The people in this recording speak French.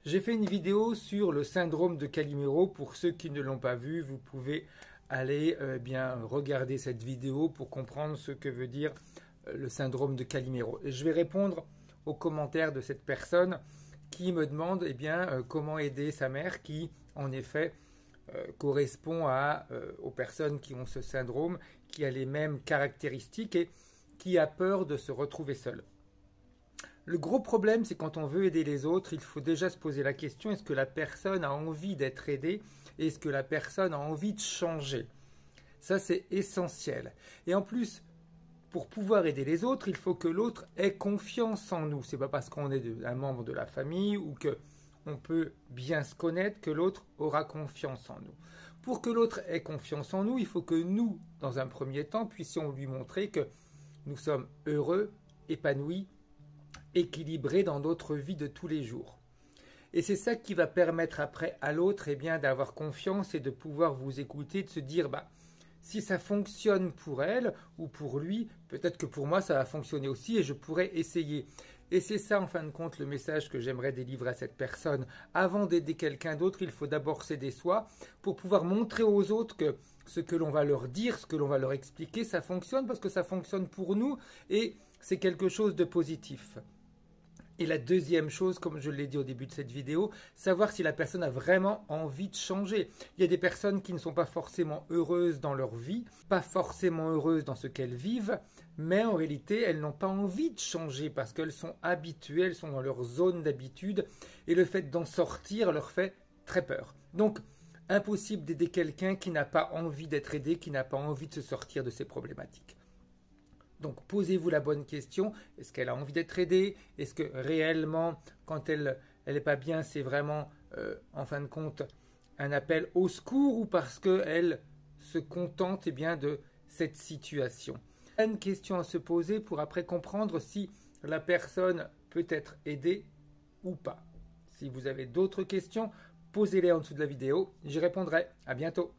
J'ai fait une vidéo sur le syndrome de Calimero. Pour ceux qui ne l'ont pas vu, vous pouvez aller bien regarder cette vidéo pour comprendre ce que veut dire le syndrome de Calimero. Et je vais répondre aux commentaires de cette personne qui me demande comment aider sa mère qui, en effet, correspond aux personnes qui ont ce syndrome, qui a les mêmes caractéristiques et qui a peur de se retrouver seule. Le gros problème, c'est quand on veut aider les autres, il faut déjà se poser la question, est-ce que la personne a envie d'être aidée? Est-ce que la personne a envie de changer? Ça, c'est essentiel. Et en plus, pour pouvoir aider les autres, il faut que l'autre ait confiance en nous. Ce n'est pas parce qu'on est un membre de la famille ou qu'on peut bien se connaître que l'autre aura confiance en nous. Pour que l'autre ait confiance en nous, il faut que nous, dans un premier temps, puissions lui montrer que nous sommes heureux, épanouis, équilibré dans notre vie de tous les jours. Et c'est ça qui va permettre après à l'autre d'avoir confiance et de pouvoir vous écouter, de se dire si ça fonctionne pour elle ou pour lui, peut-être que pour moi ça va fonctionner aussi et je pourrais essayer. Et c'est ça en fin de compte le message que j'aimerais délivrer à cette personne. Avant d'aider quelqu'un d'autre, il faut d'abord s'aider soi pour pouvoir montrer aux autres que ce que l'on va leur dire, ce que l'on va leur expliquer, ça fonctionne parce que ça fonctionne pour nous et c'est quelque chose de positif. Et la deuxième chose, comme je l'ai dit au début de cette vidéo, savoir si la personne a vraiment envie de changer. Il y a des personnes qui ne sont pas forcément heureuses dans leur vie, pas forcément heureuses dans ce qu'elles vivent, mais en réalité, elles n'ont pas envie de changer parce qu'elles sont habituées, elles sont dans leur zone d'habitude et le fait d'en sortir leur fait très peur. Donc, impossible d'aider quelqu'un qui n'a pas envie d'être aidé, qui n'a pas envie de se sortir de ses problématiques. Donc posez-vous la bonne question, est-ce qu'elle a envie d'être aidée? Est-ce que réellement, quand elle n'est pas bien, c'est vraiment, en fin de compte, un appel au secours ou parce qu'elle se contente de cette situation? Une question à se poser pour après comprendre si la personne peut être aidée ou pas. Si vous avez d'autres questions, posez-les en dessous de la vidéo, j'y répondrai. À bientôt.